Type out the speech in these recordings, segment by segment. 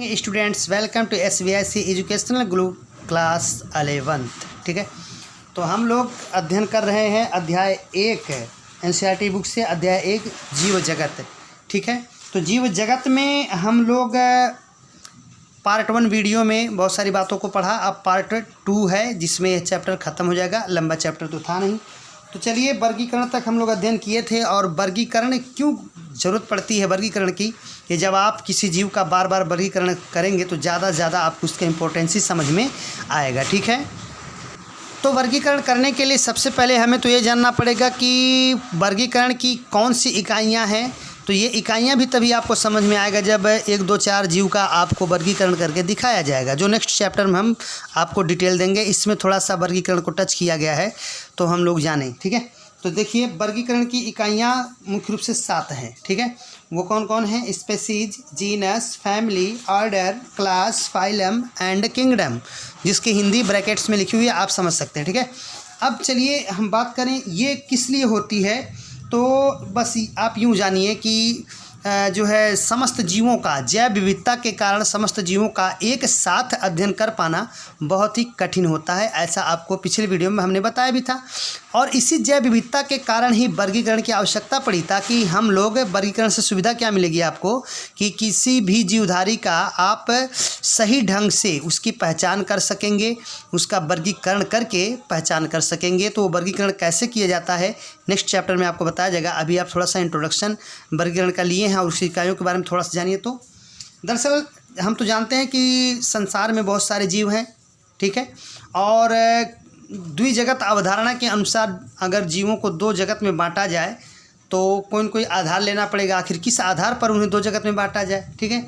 Students, welcome to SVIC educational group class 11। ठीक है, तो हम लोग अध्ययन कर रहे हैं अध्याय 1 NCERT बुक से, अध्याय 1 जीव जगत। ठीक है, तो जीव जगत में हम लोग पार्ट 1 वीडियो में बहुत सारी बातों को पढ़ा। अब पार्ट 2 है जिसमें यह चैप्टर ख़त्म हो जाएगा। लंबा चैप्टर तो था नहीं। तो चलिए, वर्गीकरण तक हम लोग अध्ययन किए थे। और वर्गीकरण क्यों ज़रूरत पड़ती है वर्गीकरण की, कि जब आप किसी जीव का बार बार वर्गीकरण करेंगे तो ज़्यादा से ज़्यादा आपको उसका इम्पोर्टेंस ही समझ में आएगा। ठीक है, तो वर्गीकरण करने के लिए सबसे पहले हमें तो ये जानना पड़ेगा कि वर्गीकरण की कौन सी इकाइयाँ हैं। तो ये इकाइयाँ भी तभी आपको समझ में आएगा जब 1, 2, 4 जीव का आपको वर्गीकरण करके दिखाया जाएगा, जो नेक्स्ट चैप्टर में हम आपको डिटेल देंगे। इसमें थोड़ा सा वर्गीकरण को टच किया गया है तो हम लोग जानें। ठीक है, तो देखिए, वर्गीकरण की इकाइयाँ मुख्य रूप से 7 हैं। ठीक है, वो कौन कौन है? Species, genus, family, order, class, phylum and kingdom, जिसकी हिंदी ब्रैकेट्स में लिखी हुई है, आप समझ सकते हैं। ठीक है, अब चलिए हम बात करें ये किस लिए होती है। तो बस आप यूँ जानिए कि जो है समस्त जीवों का, जैव विविधता के कारण समस्त जीवों का एक साथ अध्ययन कर पाना बहुत ही कठिन होता है। ऐसा आपको पिछले वीडियो में हमने बताया भी था। और इसी जैव विविधता के कारण ही वर्गीकरण की आवश्यकता पड़ी, ताकि हम लोग वर्गीकरण से सुविधा क्या मिलेगी आपको, कि किसी भी जीवधारी का आप सही ढंग से उसकी पहचान कर सकेंगे, उसका वर्गीकरण करके पहचान कर सकेंगे। तो वर्गीकरण कैसे किया जाता है नेक्स्ट चैप्टर में आपको बताया जाएगा। अभी आप थोड़ा सा इंट्रोडक्शन वर्गीकरण का लिए हैं और उसकी इकाइयों के बारे में थोड़ा सा जानिए। तो दरअसल हम तो जानते हैं कि संसार में बहुत सारे जीव हैं। ठीक है, और द्विजगत अवधारणा के अनुसार अगर जीवों को 2 जगत में बांटा जाए तो कोई न कोई आधार लेना पड़ेगा। आखिर किस आधार पर उन्हें 2 जगत में बांटा जाए? ठीक है,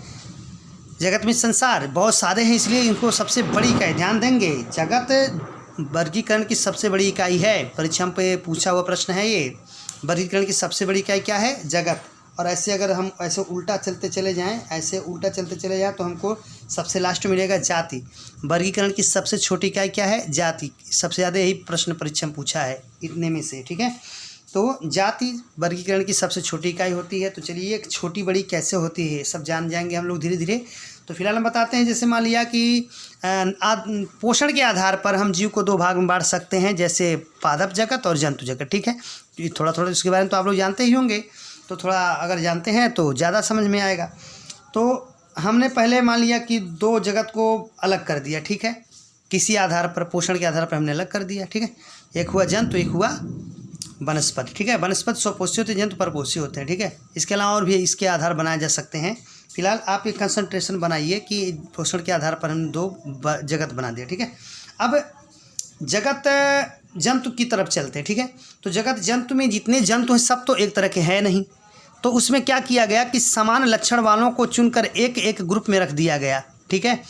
जगत में संसार बहुत सारे हैं, इसलिए इनको सबसे बड़ी इकाई ध्यान देंगे। जगत वर्गीकरण की सबसे बड़ी इकाई है। परीक्षा पे पूछा हुआ प्रश्न है ये। वर्गीकरण की सबसे बड़ी इकाई क्या है? जगत। और ऐसे अगर हम ऐसे उल्टा चलते चले जाएं, ऐसे उल्टा चलते चले जाएं तो हमको सबसे लास्ट में मिलेगा जाति। वर्गीकरण की सबसे छोटी इकाई क्या है? जाति। सबसे ज़्यादा यही प्रश्न परीक्षा में पूछा है इतने में से। ठीक है, तो जाति वर्गीकरण की सबसे छोटी इकाई होती है। तो चलिए, एक छोटी बड़ी कैसे होती है सब जान जाएंगे हम लोग धीरे धीरे। तो फिलहाल हम बताते हैं, जैसे मान लिया कि पोषण के आधार पर हम जीव को 2 भाग में बांट सकते हैं, जैसे पादप जगत और जंतु जगत। ठीक है, ये थोड़ा थोड़ा इसके बारे में तो आप लोग जानते ही होंगे, तो थोड़ा अगर जानते हैं तो ज़्यादा समझ में आएगा। तो हमने पहले मान लिया कि 2 जगत को अलग कर दिया। ठीक है, किसी आधार पर, पोषण के आधार पर हमने अलग कर दिया। ठीक है, एक हुआ जंतु, एक हुआ वनस्पति। ठीक है, वनस्पति स्वपोषी होते हैं, जंतु परपोषी होते हैं। ठीक है, इसके अलावा और भी इसके आधार बनाए जा सकते हैं। फिलहाल आप ये कंसंट्रेशन बनाइए कि पोषण के आधार पर हम 2 जगत बना दिए। ठीक है, अब जगत जंतु की तरफ चलते हैं। ठीक है, तो जगत जंतु में जितने जंतु हैं सब तो एक तरह के हैं नहीं। तो उसमें क्या किया गया कि समान लक्षण वालों को चुनकर एक एक ग्रुप में रख दिया गया। ठीक है,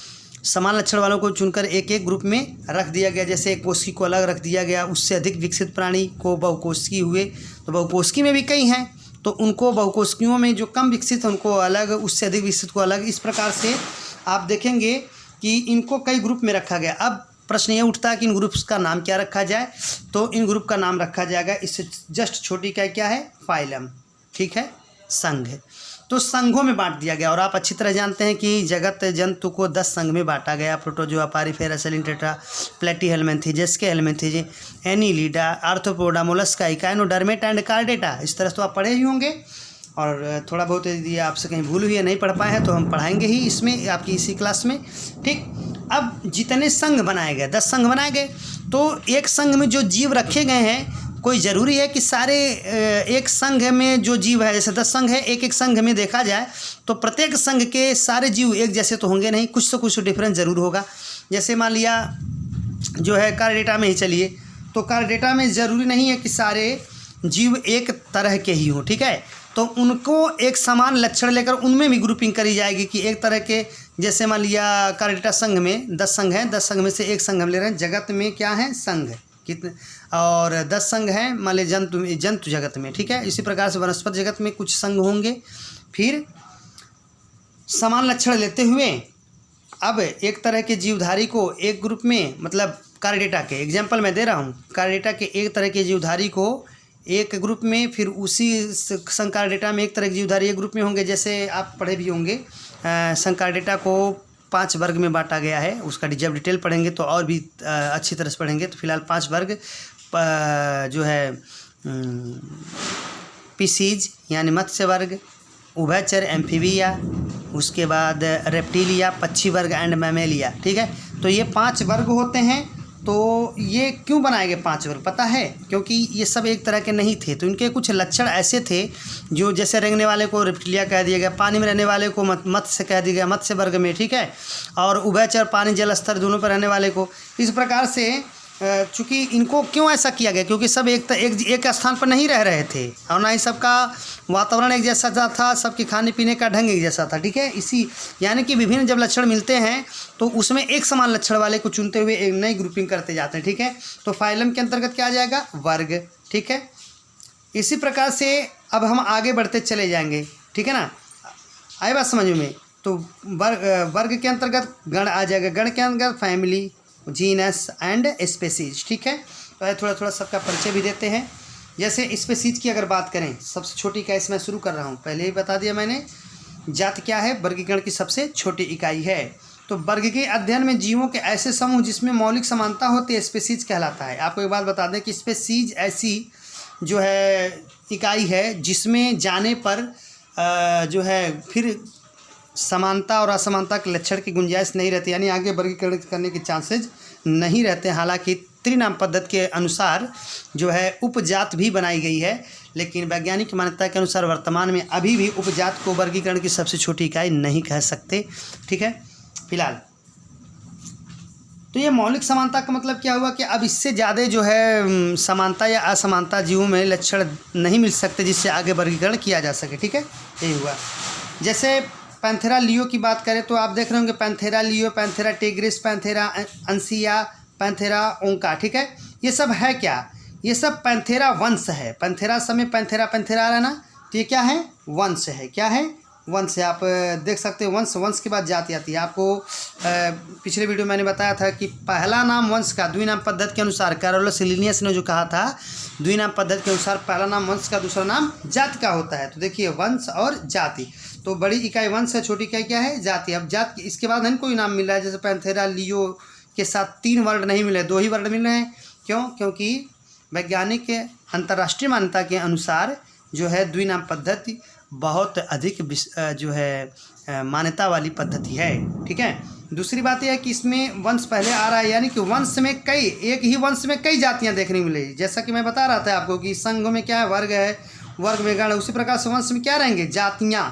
समान लक्षण वालों को चुनकर एक एक ग्रुप में रख दिया गया। जैसे एक कोशिकी को अलग रख दिया गया, उससे अधिक विकसित प्राणी को बहुकोशिकी हुए। तो बहुकोशिकी में भी कई हैं, तो उनको बहुकोशिकियों में जो कम विकसित उनको अलग, उससे अधिक विकसित को अलग। इस प्रकार से आप देखेंगे कि इनको कई ग्रुप में रखा गया। अब प्रश्न ये उठता है कि इन ग्रुप्स का नाम क्या रखा जाए। तो इन ग्रुप का नाम रखा जाएगा, इससे जस्ट छोटी इकाई क्या है? फाइलम। ठीक है, संघ। तो संघों में बांट दिया गया। और आप अच्छी तरह जानते हैं कि जगत जंतु को 10 संघ में बांटा गया। Protozoa, porifera, coelenterata, platyhelminthes, aschelminthes, annelida, arthropoda, mollusca, echinodermata and chordata. इस तरह तो आप पढ़े ही होंगे। और थोड़ा बहुत यदि आपसे कहीं भूल हुई है, नहीं पढ़ पाए हैं, तो हम पढ़ाएंगे ही इसमें आपकी इसी क्लास में। ठीक, अब जितने संघ बनाए गए, 10 संघ बनाए गए। तो एक संघ में जो जीव रखे गए हैं, कोई ज़रूरी है कि सारे एक संघ में जो जीव है, जैसे 10 संघ है, एक एक संघ में देखा जाए तो प्रत्येक संघ के सारे जीव एक जैसे तो होंगे नहीं, कुछ तो कुछ डिफरेंस ज़रूर होगा। जैसे मान लिया जो है कार्डेटा में ही चलिए, तो कार्डेटा में ज़रूरी नहीं है कि सारे जीव एक तरह के ही हों। ठीक है, तो उनको एक समान लक्षण लेकर उनमें भी ग्रुपिंग करी जाएगी कि एक तरह के, जैसे मान लिया कार्डेटा संघ में 10 संघ हैं, 10 संघ में से एक संघ हम ले रहे हैं। जगत में क्या है? संघ कितने, और 10 संघ हैं मान लीजिए जंतु जगत में। ठीक है, इसी प्रकार से वनस्पति जगत में कुछ संघ होंगे। फिर समान लक्षण लेते हुए अब एक तरह के जीवधारी को एक ग्रुप में, मतलब कार्डेटा के एग्जाम्पल मैं दे रहा हूँ, कार्डेटा के एक तरह के जीवधारी को एक ग्रुप में, फिर उसी संकार डेटा में एक तरह के जीवधारी एक ग्रुप में होंगे। जैसे आप पढ़े भी होंगे संकर डेटा को 5 वर्ग में बांटा गया है। उसका जब डिटेल पढ़ेंगे तो और भी अच्छी तरह से पढ़ेंगे। तो फिलहाल 5 वर्ग जो है पीसीज यानी मत्स्य वर्ग, उभयचर एम्फीबिया, उसके बाद रेप्टिलिया, पक्षी वर्ग एंड मैमेलिया। ठीक है, तो ये 5 वर्ग होते हैं। तो ये क्यों बनाए गए 5 वर्ग पता है? क्योंकि ये सब एक तरह के नहीं थे, तो इनके कुछ लक्षण ऐसे थे जो जैसे रेंगने वाले को रेप्टिलिया कह दिया गया, पानी में रहने वाले को मत्स्य कह दिया गया मत्स्य वर्ग में। ठीक है, और उभयचर पानी जल स्तर दोनों पर रहने वाले को। इस प्रकार से चूँकि इनको क्यों ऐसा किया गया, क्योंकि सब एक स्थान पर नहीं रह रहे थे और ना ही सबका वातावरण एक जैसा था, सबके खाने पीने का ढंग एक जैसा था। ठीक है, इसी यानी कि विभिन्न जब लक्षण मिलते हैं तो उसमें एक समान लक्षण वाले को चुनते हुए एक नई ग्रुपिंग करते जाते हैं। ठीक है, तो फाइलम के अंतर्गत क्या आ जाएगा? वर्ग। ठीक है, इसी प्रकार से अब हम आगे बढ़ते चले जाएंगे। ठीक है ना, आए बात समझ में? तो वर्ग के अंतर्गत गण आ जाएगा, गण के अंतर्गत फैमिली, जीनस एंड स्पेसीज। ठीक है, तो थोड़ा थोड़ा सबका परिचय भी देते हैं। जैसे स्पेसीज की अगर बात करें, सबसे छोटी इकाई से मैं शुरू कर रहा हूँ, पहले ही बता दिया मैंने। जाति क्या है? वर्गीकरण की सबसे छोटी इकाई है। तो वर्ग के अध्ययन में जीवों के ऐसे समूह जिसमें मौलिक समानता होती है स्पेसीज कहलाता है। आपको एक बात बता दें कि स्पेसीज ऐसी जो है इकाई है जिसमें जाने पर जो है फिर समानता और असमानता के लक्षण की गुंजाइश नहीं रहती, यानी आगे वर्गीकरण करने के चांसेज नहीं रहते। हालांकि त्रिनाम पद्धति के अनुसार जो है उपजात भी बनाई गई है, लेकिन वैज्ञानिक मान्यता के अनुसार वर्तमान में अभी भी उपजात को वर्गीकरण की सबसे छोटी इकाई नहीं कह सकते। ठीक है, फिलहाल तो ये मौलिक समानता का मतलब क्या हुआ कि अब इससे ज़्यादा जो है समानता या असमानता जीवों में लक्षण नहीं मिल सकते जिससे आगे वर्गीकरण किया जा सके। ठीक है, यही हुआ। जैसे पैंथेरा लियो की बात करें तो आप देख रहे होंगे panthera leo, panthera tigris, panthera uncia, panthera onca. ठीक है, ये सब है क्या? ये सब पैंथेरा वंश है। पैंथेरा समय पैंथेरा पैंथेरा आ रहा है ना, तो ये क्या है? वंश है। क्या है? वंश है। आप देख सकते हो वंश के बाद जाति आती है। आपको पिछले वीडियो मैंने बताया था कि पहला नाम वंश का द्विनाम पद्धति के अनुसार कैरोलस लिनियस ने जो कहा था, द्विनाम पद्धति के अनुसार पहला नाम वंश का, दूसरा नाम जाति का होता है। तो देखिए वंश और जाति, तो बड़ी इकाई वंश है, छोटी इकाई क्या है? जाति। अब जाति इसके बाद नहीं कोई नाम मिल रहा है, जैसे पैंथेरा लियो के साथ 3 वर्ड नहीं मिले, 2 ही वर्ड मिल रहे हैं। क्यों? क्योंकि वैज्ञानिक अंतर्राष्ट्रीय मान्यता के अनुसार जो है द्विनाम पद्धति बहुत अधिक जो है मान्यता वाली पद्धति है। ठीक है, दूसरी बात यह है कि इसमें वंश पहले आ रहा है, यानी कि वंश में कई, एक ही वंश में कई जातियां देखने को मिलेगी। जैसा कि मैं बता रहा था आपको कि संघ में क्या है? वर्ग है, वर्ग में गण। उसी प्रकार से वंश में क्या रहेंगे? जातियाँ।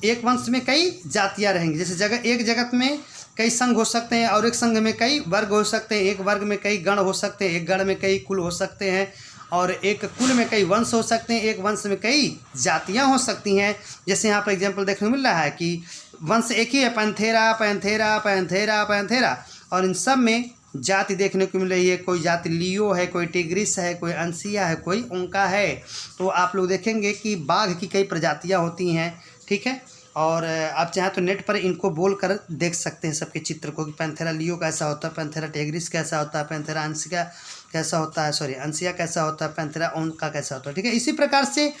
एक वंश में कई जातियाँ रहेंगी। जैसे एक जगत में कई संघ हो सकते हैं और एक संघ में कई वर्ग हो सकते हैं, एक वर्ग में कई गण हो सकते हैं, एक गण में कई कुल हो सकते हैं, और एक कुल में कई वंश हो सकते हैं, एक वंश में कई जातियां हो सकती हैं। जैसे यहाँ पर एग्जांपल देखने को मिल रहा है कि वंश एक ही है, पैंथेरा पैंथेरा पैंथेरा पैंथेरा, और इन सब में जाति देखने को मिल रही है। कोई जाति लियो है, कोई टिग्रिस है, कोई अंसिया है, कोई ओंका है। तो आप लोग देखेंगे कि बाघ की कई प्रजातियाँ होती हैं। ठीक है, और आप चाहें तो नेट पर इनको बोल कर देख सकते हैं सबके चित्र को कि पैंथेरा लियो कैसा होता है, पैंथेरा टिग्रिस कैसा होता है, पैंथेरा अंसिया कैसा होता है, सॉरी अंसिया कैसा होता है, पैंथेरा ओंका कैसा होता है। ठीक है, इसी प्रकार से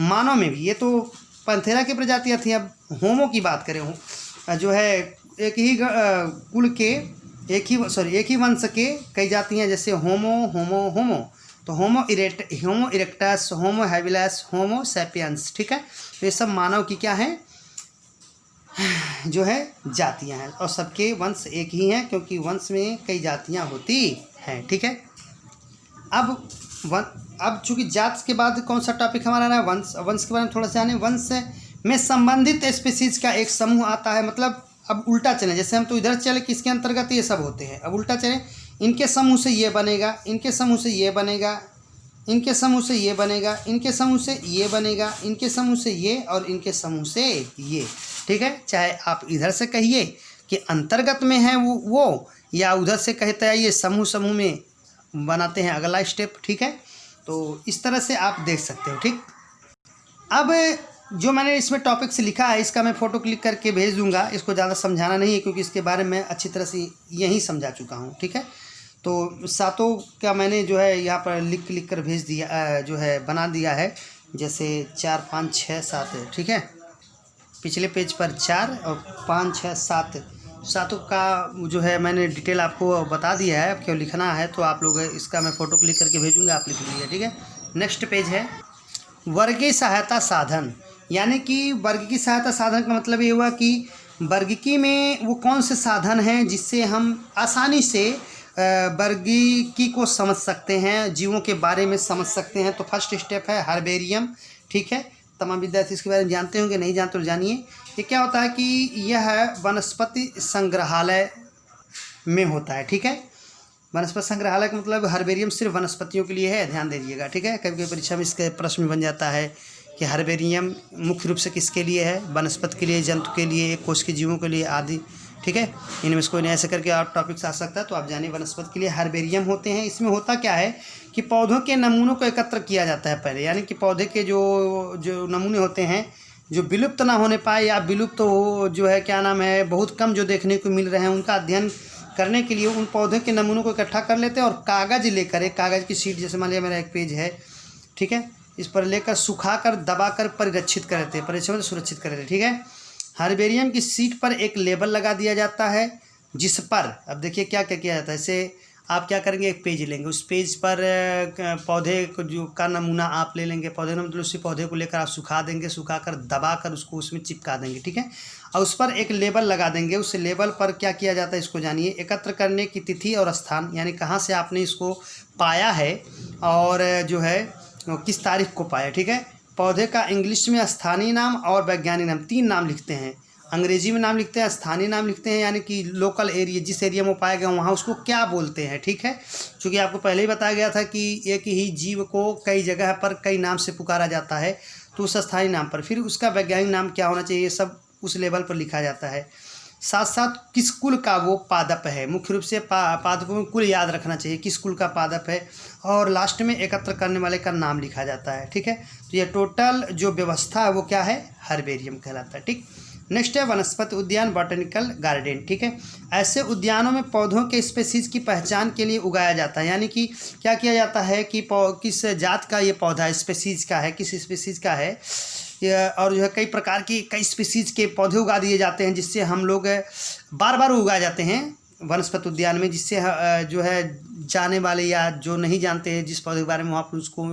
मानव में भी, ये तो पैंथेरा की प्रजातियाँ थी। अब होमो की बात करें, जो है एक ही कुल के एक ही वंश के कई जातियाँ, जैसे होमो, तो होमो इरेक्टस, होमो हैबिलस, होमो सैपियंस। ठीक है, तो ये सब मानव की क्या है? जो है जातियां हैं, और सबके वंश एक ही हैं क्योंकि वंश में कई जातियां होती हैं। ठीक है, अब चूंकि जात के बाद कौन सा टॉपिक हमारा है? वंश के बारे में थोड़ा सा जाने। वंश में संबंधित स्पीसीज का एक समूह आता है। मतलब अब उल्टा चले, जैसे हम तो इधर चले कि इसके अंतर्गत ये सब होते हैं, अब उल्टा चले, इनके समूह से ये बनेगा, इनके समूह से ये बनेगा, इनके समूह से ये बनेगा, इनके समूह से ये बनेगा, इनके समूह से ये, और इनके समूह से ये। ठीक है, चाहे आप इधर से कहिए कि अंतर्गत में है वो या उधर से कहते हैं ये समूह में बनाते हैं अगला स्टेप। ठीक है, तो इस तरह से आप देख सकते हो। ठीक, अब जो मैंने इसमें टॉपिक से लिखा है इसका मैं फ़ोटो क्लिक करके भेज दूंगा। इसको ज़्यादा समझाना नहीं है क्योंकि इसके बारे में अच्छी तरह से यही समझा चुका हूँ। ठीक है, तो सातों का मैंने जो है यहाँ पर लिख कर भेज दिया, जो है बना दिया है, जैसे 4 5 6 7 है। ठीक है, पिछले पेज पर 4 और 5, 6, 7 सातों का जो है मैंने डिटेल आपको बता दिया है। अब क्यों लिखना है तो आप लोग इसका मैं फ़ोटो क्लिक करके भेजूँगा, आप लिख लीजिए, ठीक है। नेक्स्ट पेज है वर्गीय सहायता साधन, यानी कि वर्गीय सहायता साधन का मतलब ये हुआ कि वर्गीकी में वो कौन से साधन हैं जिससे हम आसानी से वर्गीकी को समझ सकते हैं, जीवों के बारे में समझ सकते हैं। तो फर्स्ट स्टेप है हर्बेरियम, ठीक है। तमाम विद्यार्थी इसके बारे में जानते होंगे, नहीं जानते तो जानिए। ये क्या होता है कि यह वनस्पति संग्रहालय में होता है, ठीक है। वनस्पति संग्रहालय का मतलब हर्बेरियम सिर्फ वनस्पतियों के लिए है, ध्यान दे दीजिएगा, ठीक है। कभी कभी परीक्षा में इसके प्रश्न बन जाता है कि हर्बेरियम मुख्य रूप से किसके लिए है, वनस्पति के लिए, जंतु के लिए, कोश के जीवों के लिए आदि, ठीक है। इनमें से कोई ऐसे करके आप टॉपिक्स आ सकता है, तो आप जानिए वनस्पति के लिए हर्बेरियम होते हैं। इसमें होता क्या है कि पौधों के नमूनों को एकत्र किया जाता है पहले, यानी कि पौधे के जो नमूने होते हैं जो विलुप्त ना होने पाए या विलुप्त हो, जो है क्या नाम है, बहुत कम जो देखने को मिल रहे हैं, उनका अध्ययन करने के लिए उन पौधों के नमूनों को इकट्ठा कर लेते हैं और कागज़ लेकर, एक कागज़ की शीट, जैसे मान लिया मेरा एक पेज है, ठीक है, इस पर लेकर सुखाकर दबाकर परिरक्षित कर देते हैं, परिरक्षित सुरक्षित कर देते हैं, ठीक है। हर्बेरियम की शीट पर एक लेबल लगा दिया जाता है जिस पर, अब देखिए क्या क्या किया जाता है। जैसे आप क्या करेंगे, एक पेज लेंगे, उस पेज पर पौधे को जो का नमूना आप ले लेंगे, पौधे मतलब उसी पौधे को लेकर आप सुखा देंगे, सुखाकर दबाकर उसको उसमें चिपका देंगे, ठीक है। और उस पर एक लेबल लगा देंगे। उस लेबल पर क्या किया जाता है, इसको जानिए। एकत्र करने की तिथि और स्थान, यानी कहाँ से आपने इसको पाया है और जो है किस तारीख को पाया, ठीक है। पौधे का इंग्लिश में स्थानीय नाम और वैज्ञानिक नाम, 3 नाम लिखते हैं। अंग्रेजी में नाम लिखते हैं, स्थानीय नाम लिखते हैं, यानी कि लोकल एरिया, जिस एरिया में पाया गया वहाँ उसको क्या बोलते हैं, ठीक है। क्योंकि आपको पहले ही बताया गया था कि एक ही जीव को कई जगह पर कई नाम से पुकारा जाता है, तो उस स्थानीय नाम पर फिर उसका वैज्ञानिक नाम क्या होना चाहिए, ये सब उस लेवल पर लिखा जाता है। साथ साथ किस कुल का वो पादप है, मुख्य रूप से पादपों में कुल याद रखना चाहिए, किस कुल का पादप है, और लास्ट में एकत्र करने वाले का नाम लिखा जाता है, ठीक है। तो ये टोटल जो व्यवस्था है वो क्या है, हर्बेरियम कहलाता है, ठीक। नेक्स्ट है वनस्पति उद्यान, बॉटनिकल गार्डन, ठीक है। ऐसे उद्यानों में पौधों के स्पीसीज की पहचान के लिए उगाया जाता है, यानी कि क्या किया जाता है कि किस जात का ये पौधा स्पीसीज का है, किस स्पीसीज का है, और जो है कई प्रकार की कई स्पीसीज के पौधे उगा दिए जाते हैं, जिससे हम लोग बार बार उगाए जाते हैं वनस्पति उद्यान में, जिससे जो है जाने वाले या जो नहीं जानते हैं जिस पौधे के बारे में, वहाँ पर उसको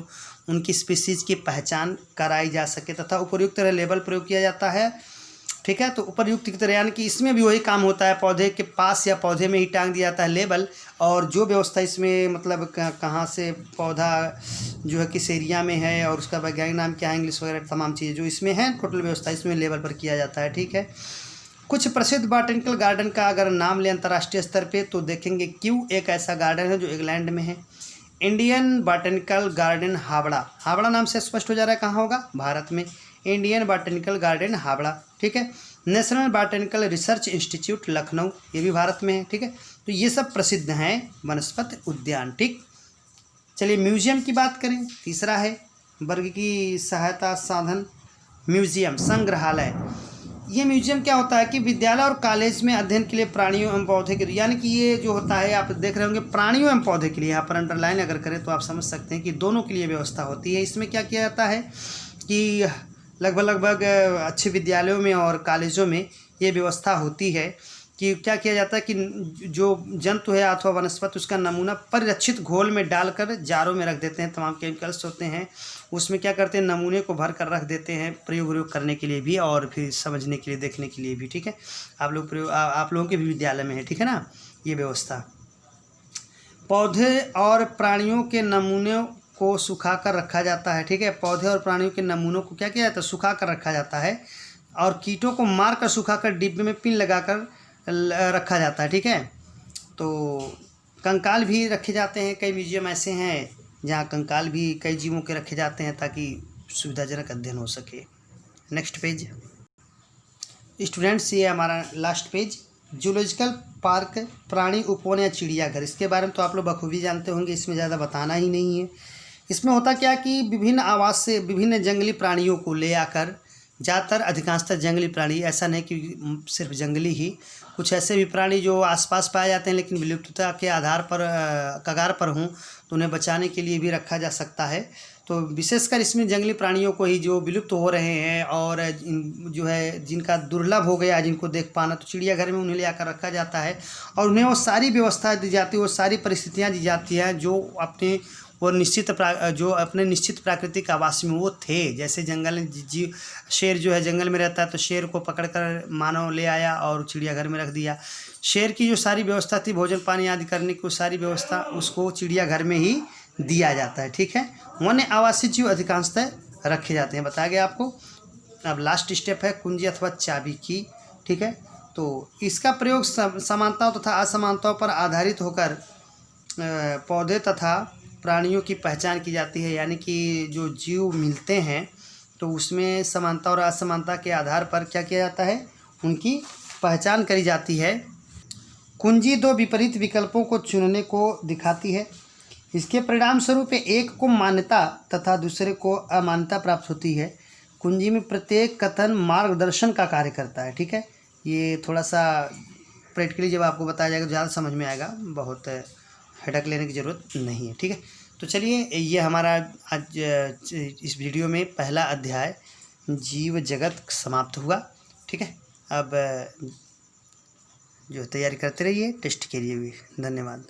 उनकी स्पीसीज की पहचान कराई जा सके, तथा उपयुक्त लेबल प्रयोग किया जाता है, ठीक है। तो उपयुक्त की तरह, यानी कि इसमें भी वही काम होता है, पौधे के पास या पौधे में ही टांग दिया जाता है लेबल, और जो व्यवस्था इसमें मतलब कहाँ से पौधा जो है किस एरिया में है और उसका वैज्ञानिक नाम क्या है, इंग्लिश वगैरह तमाम चीज़ें जो इसमें हैं, टोटल व्यवस्था इसमें लेवल पर किया जाता है, ठीक है। कुछ प्रसिद्ध बॉटनिकल गार्डन का अगर नाम लें अंतर्राष्ट्रीय स्तर पे तो देखेंगे क्यू एक ऐसा गार्डन है जो इंग्लैंड में है। Indian botanical garden Howrah, Howrah नाम से स्पष्ट हो जा रहा है कहाँ होगा, भारत में। इंडियन बॉटनिकल गार्डन हावड़ा, ठीक है। National botanical research institute Lucknow, ये भी भारत में है, ठीक है। तो ये सब प्रसिद्ध हैं वनस्पति उद्यान, ठीक। चलिए म्यूजियम की बात करें, तीसरा है वर्ग की सहायता साधन, म्यूजियम, संग्रहालय। ये म्यूजियम क्या होता है कि विद्यालय और कॉलेज में अध्ययन के लिए प्राणियों एवं पौधे के लिए, यानी कि ये जो होता है आप देख रहे होंगे प्राणियों एवं पौधे के लिए, यहाँ पर अंडरलाइन अगर करें तो आप समझ सकते हैं कि दोनों के लिए व्यवस्था होती है। इसमें क्या किया जाता है कि लगभग अच्छे विद्यालयों में और कॉलेजों में ये व्यवस्था होती है कि क्या किया जाता है कि जो जंतु है अथवा वनस्पति उसका नमूना परिरक्षित घोल में डालकर जारों में रख देते हैं, तमाम केमिकल्स होते हैं उसमें, क्या करते हैं नमूने को भर कर रख देते हैं प्रयोग करने के लिए भी और फिर समझने के लिए, देखने के लिए भी, ठीक है। आप लोगों के भी विद्यालय में है, ठीक है ना, ये व्यवस्था। पौधे और प्राणियों के नमूने को सुखा कर रखा जाता है, ठीक है। पौधे और प्राणियों के नमूनों को क्या किया जाता है, सुखा कर रखा जाता है, और कीटों को मार कर सुखाकर डिब्बे में पिन लगाकर रखा जाता है, ठीक है। तो कंकाल भी रखे जाते हैं, कई म्यूजियम ऐसे हैं जहाँ कंकाल भी कई जीवों के रखे जाते हैं ताकि सुविधाजनक अध्ययन हो सके। नेक्स्ट पेज स्टूडेंट्स, ये हमारा लास्ट पेज, जूलॉजिकल पार्क, प्राणी उपवन या चिड़ियाघर। इसके बारे में तो आप लोग बखूबी जानते होंगे, इसमें ज़्यादा बताना ही नहीं है। इसमें होता क्या कि विभिन्न आवास से विभिन्न जंगली प्राणियों को ले आकर, ज़्यादातर अधिकांशतः जंगली प्राणी, ऐसा नहीं कि सिर्फ जंगली ही, कुछ ऐसे भी प्राणी जो आसपास पाए जाते हैं लेकिन विलुप्तता के आधार पर कगार पर हों तो उन्हें बचाने के लिए भी रखा जा सकता है। तो विशेषकर इसमें जंगली प्राणियों को ही जो विलुप्त हो रहे हैं और जो है जिनका दुर्लभ हो गया जिनको देख पाना, तो चिड़ियाघर में उन्हें ले आकर रखा जाता है और उन्हें वो सारी व्यवस्था दी जाती है, वो सारी परिस्थितियाँ दी जाती हैं जो अपने निश्चित प्राकृतिक आवास में वो थे। जैसे जंगल शेर जो है जंगल में रहता है, तो शेर को पकड़कर मानव ले आया और चिड़ियाघर में रख दिया। शेर की जो सारी व्यवस्था थी भोजन पानी आदि करने की, वो सारी व्यवस्था उसको चिड़ियाघर में ही दिया जाता है। ठीक है, वन्य आवासीय जीव अधिकांशतः रखे जाते हैं, बताया गया आपको। अब लास्ट स्टेप है कुंजी अथवा चाबी की। ठीक है, तो इसका प्रयोग समानताओं तथा असमानताओं पर आधारित होकर पौधे तथा प्राणियों की पहचान की जाती है। यानी कि जो जीव मिलते हैं तो उसमें समानता और असमानता के आधार पर क्या किया जाता है, उनकी पहचान करी जाती है। कुंजी दो विपरीत विकल्पों को चुनने को दिखाती है। इसके परिणाम स्वरूप एक को मान्यता तथा दूसरे को अमान्यता प्राप्त होती है। कुंजी में प्रत्येक कथन मार्गदर्शन का कार्य करता है। ठीक है, ये थोड़ा सा प्रैक्टिकली जब आपको बताया जाएगा तो ज़्यादा समझ में आएगा, बहुत हेडक लेने की ज़रूरत नहीं है। ठीक है, तो चलिए ये हमारा आज इस वीडियो में पहला अध्याय जीव जगत समाप्त हुआ। ठीक है, अब जो तैयारी करते रहिए टेस्ट के लिए भी। धन्यवाद।